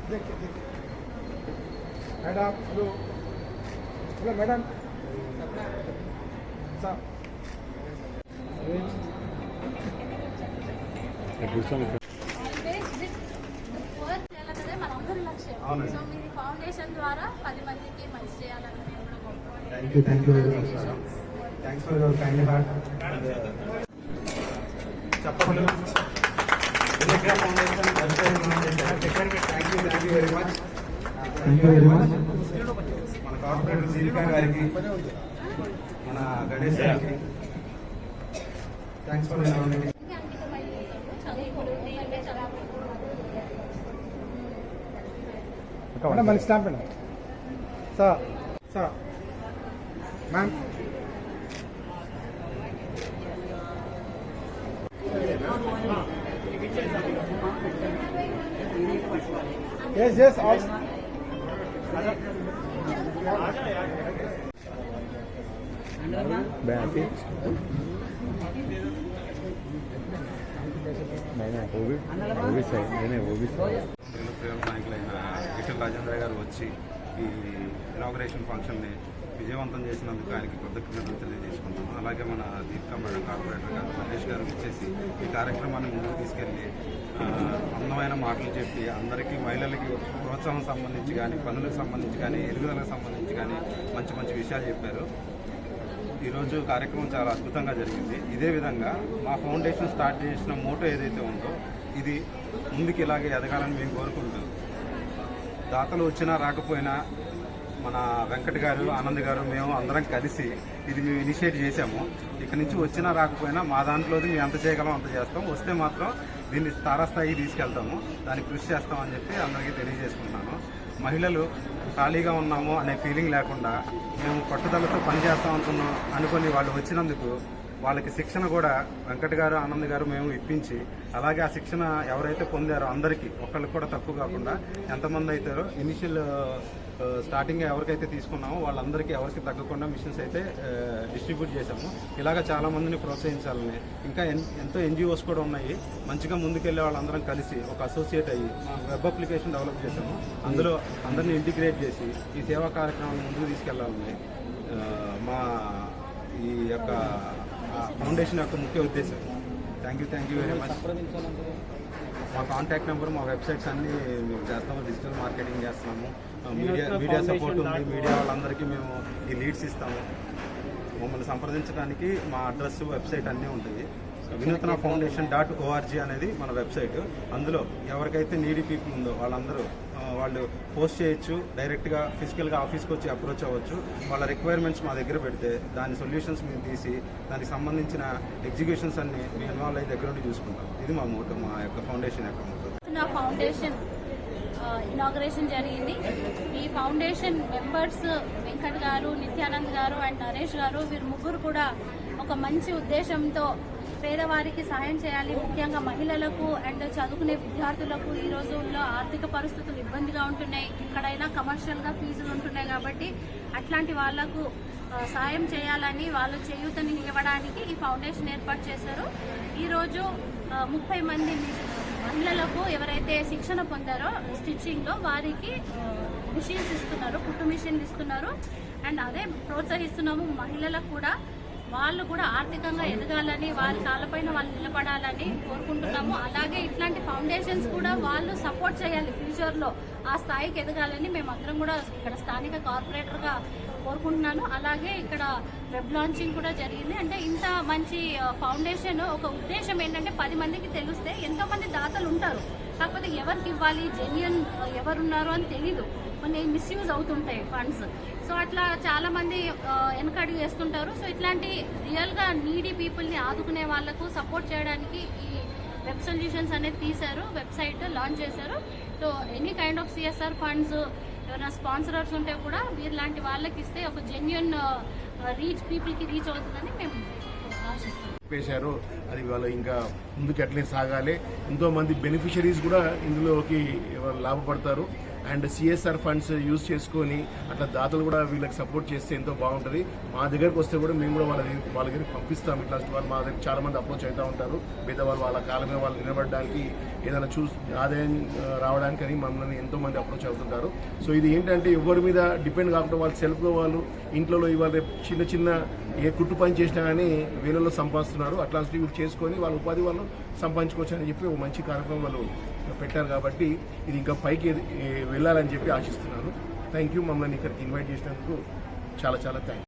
Madam hello hello madam साहब so మీ foundation ద్వారా 10 మందికి మంచి చేయాలని thank you very much madam thanks for your kind heart చెప్పండి థ్యాంక్ యూ వెరీ మచ్ మన కార్పొరేటర్ జీవికా గారికి మన గణేష్ గారికి థ్యాంక్స్ ఫర్ ఇన్వైటింగ్ మేడం మన స్టాంప్ అండి sir sir ma'am yes yes all నాయకులైన ఈటెల రాజేంద్ర గారు వచ్చి ఈ ఇనాగరేషన్ ఫంక్షన్ని విజయవంతం చేసినందుకు ఆయనకి కృతజ్ఞతలు తెలియజేసుకుంటాము. అలాగే మన దీపికా మేడం కార్పొరేటర్ గారు మహేష్ గారు వచ్చేసి ఈ కార్యక్రమాన్ని ముందుకు తీసుకెళ్ళి అందమైన మాటలు చెప్పి అందరికీ మహిళలకి ప్రోత్సాహం సంబంధించి కానీ పనులకు సంబంధించి కానీ ఎదుగుదలకు సంబంధించి కానీ మంచి మంచి విషయాలు చెప్పారు. ఈరోజు కార్యక్రమం చాలా అద్భుతంగా జరిగింది. ఇదే విధంగా మా ఫౌండేషన్ స్టార్ట్ చేసిన మోటో ఏదైతే ఉందో ఇది ముందుకు ఇలాగే ఎదగాలని మేము కోరుకుంటూ దాతలు వచ్చినా రాకపోయినా మన వెంకట్ గారు ఆనంద్ గారు మేము అందరం కలిసి ఇది మేము ఇనిషియేట్ చేశాము. ఇక్కడి నుంచి వచ్చినా రాకపోయినా మా దాంట్లోది మేము ఎంత చేయగలం అంత చేస్తాం. వస్తే మాత్రం దీన్ని తారాస్థాయికి తీసుకెళ్తాము, దానికి కృషి చేస్తామని చెప్పి అందరికీ తెలియజేసుకుంటున్నాను. మహిళలు ఖాళీగా ఉన్నాము అనే ఫీలింగ్ లేకుండా మేము పట్టుదలతో పనిచేస్తాం అనుకుని వాళ్ళు వచ్చినందుకు వాళ్ళకి శిక్షణ కూడా వెంకట్ గారు ఆనంద్ గారు మేము ఇప్పించి అలాగే ఆ శిక్షణ ఎవరైతే పొందారో అందరికీ ఒకళ్ళకి కూడా తక్కువ కాకుండా ఎంతమంది అవుతారో ఇనిషియల్ స్టార్టింగ్ ఎవరికైతే తీసుకున్నామో వాళ్ళందరికీ ఎవరికి తగ్గకుండా మిషన్స్ అయితే డిస్ట్రిబ్యూట్ చేశాము. ఇలాగ చాలా మందిని ప్రోత్సహించాలని ఇంకా ఎంతో ఎన్జిఓస్ కూడా ఉన్నాయి. మంచిగా ముందుకెళ్లే వాళ్ళందరం కలిసి ఒక అసోసియేట్ అయ్యి వెబ్ అప్లికేషన్ డెవలప్ చేశాము. అందులో అందరినీ ఇంటిగ్రేట్ చేసి ఈ సేవా కార్యక్రమాన్ని ముందుకు తీసుకెళ్లాలని మా ఈ యొక్క ఫౌండేషన్ యొక్క ముఖ్య ఉద్దేశం. Thank you very much. మా కాంటాక్ట్ నెంబర్ మా వెబ్సైట్స్ అన్నీ మేము చేస్తాము. డిజిటల్ మార్కెటింగ్ చేస్తున్నాము. మీడియా సపోర్ట్ ఉంది. మీడియా వాళ్ళందరికీ మేము ఈ లీడ్స్ ఇస్తాము. మమ్మల్ని సంప్రదించడానికి మా అడ్రస్ వెబ్సైట్ అన్నీ ఉంటాయి. వినూత్న ఫౌండేషన్ .org అనేది మన వెబ్సైట్. అందులో ఎవరికైతే నీడీ పీపుల్ ఉందో వాళ్ళందరూ వాళ్ళు పోస్ట్ చేయొచ్చు. డైరెక్ట్గా ఫిజికల్గా ఆఫీస్కి వచ్చి అప్రోచ్ అవ్వచ్చు. వాళ్ళ రిక్వైర్మెంట్స్ మా దగ్గర పెడితే దాని సొల్యూషన్స్ మేము తీసి దానికి సంబంధించిన ఎగ్జిక్యూషన్స్ అన్ని మీ ఇన్వాల్వ్ అయ్యి దగ్గర నుండి చూసుకుంటాం. ఇది మా మోటో, మా యొక్క ఫౌండేషన్ యొక్క మోటో. నా ఫౌండేషన్ ఇనాగరేషన్ జరిగింది. ఈ ఫౌండేషన్ మెంబర్స్ వెంకట్ గారు, నిత్యానంద్ గారు అండ్ నరేష్ గారు వీరు ముగ్గురు కూడా ఒక మంచి ఉద్దేశంతో పేదవారికి సహాయం చేయాలి, ముఖ్యంగా మహిళలకు అండ్ చదువుకునే విద్యార్థులకు. ఈ రోజుల్లో ఆర్థిక పరిస్థితులు ఇబ్బందిగా ఉంటున్నాయి. ఎక్కడైనా కమర్షియల్గా ఫీజులు ఉంటున్నాయి కాబట్టి అట్లాంటి వాళ్లకు సాయం చేయాలని వాళ్ళు చేయూతని ఇవ్వడానికి ఈ ఫౌండేషన్ ఏర్పాటు చేశారు. ఈరోజు 30 మంది మహిళలకు ఎవరైతే శిక్షణ పొందారో స్టిచ్చింగ్లో వారికి మిషన్స్ ఇస్తున్నారు, కుట్టు మిషన్లు ఇస్తున్నారు. అండ్ అదే ప్రోత్సహిస్తున్నాము మహిళలకు కూడా. వాళ్ళు కూడా ఆర్థికంగా ఎదగాలని, వాళ్ళ కాళ్ళపైన వాళ్ళు నిలబడాలని కోరుకుంటున్నాము. అలాగే ఇట్లాంటి ఫౌండేషన్స్ కూడా వాళ్ళు సపోర్ట్ చేయాలి ఫ్యూచర్లో ఆ స్థాయికి ఎదగాలని మేమందరం కూడా ఇక్కడ స్థానిక కార్పొరేటర్గా కోరుకుంటున్నాను. అలాగే ఇక్కడ వెబ్ లాంచింగ్ కూడా జరిగింది. అంటే ఇంత మంచి ఫౌండేషన్ ఒక ఉద్దేశం ఏంటంటే 10 మందికి తెలిస్తే ఎంతో మంది దాతలు ఉంటారు, కాకపోతే ఎవరికి ఇవ్వాలి, జెన్యున్ ఎవరున్నారు అని తెలీదు. కొన్ని మిస్యూజ్ అవుతుంటాయి ఫండ్స్. సో అట్లా చాలా మంది వెనకడుగు వేస్తుంటారు. సో ఇట్లాంటి రియల్గా నీడీ పీపుల్ని ఆదుకునే వాళ్లకు సపోర్ట్ చేయడానికి ఈ వెబ్ సొల్యూషన్స్ అనేది తీశారు, వెబ్సైట్ లాంచ్ చేశారు. So any kind of CSR funds ఎవరైనా స్పాన్సరర్స్ ఉంటే కూడా వీరిలాంటి వాళ్ళకి ఇస్తే ఒక జెన్యున్ రీచ్ పీపుల్కి రీచ్ అవుతుందని మేము ఆశిస్తున్నాం. చెప్పేశారు అది వాళ్ళు ఇంకా ముందుకు ఎట్లే సాగాలి. ఎంతో మంది బెనిఫిషరీస్ కూడా ఇందులోకి లాభపడతారు. అండ్ సిఎస్ఆర్ ఫండ్స్ యూజ్ చేసుకొని అట్లా దాతలు కూడా వీళ్ళకి సపోర్ట్ చేస్తే ఎంతో బాగుంటుంది. మా దగ్గరకు వస్తే కూడా మేము కూడా వాళ్ళ దగ్గరికి పంపిస్తాం. ఇట్లా వాళ్ళు మా దగ్గర చాలా మంది అప్రోచ్ అవుతూ ఉంటారు. పేదవాళ్ళు వాళ్ళ కాళ్ళ మీద వాళ్ళు నిలబడడానికి ఏదైనా ఆదాయం రావడానికని మమ్మల్ని ఎంతో మంది అప్రోచ్ అవుతుంటారు. సో ఇది ఏంటంటే ఎవరి మీద డిపెండ్ కాకుండా వాళ్ళు సెల్ఫ్గా వాళ్ళు ఇంట్లో ఇవాళ చిన్న చిన్న ఏ కుట్టు పని చేసినా కానీ వేలలో సంపాదిస్తున్నారు. అట్లాంటివి చేసుకొని వాళ్ళ ఉపాధి వాళ్ళు సంపాదించుకోవచ్చు అని చెప్పి ఒక మంచి కార్యక్రమం వాళ్ళు పెట్టారు. కాబట్టి ఇది ఇంకా పైకి వెళ్ళాలని చెప్పి ఆశిస్తున్నాను. Thank you. మమ్మల్ని ఇక్కడికి ఇన్వైట్ చేసినందుకు చాలా చాలా థ్యాంక్స్.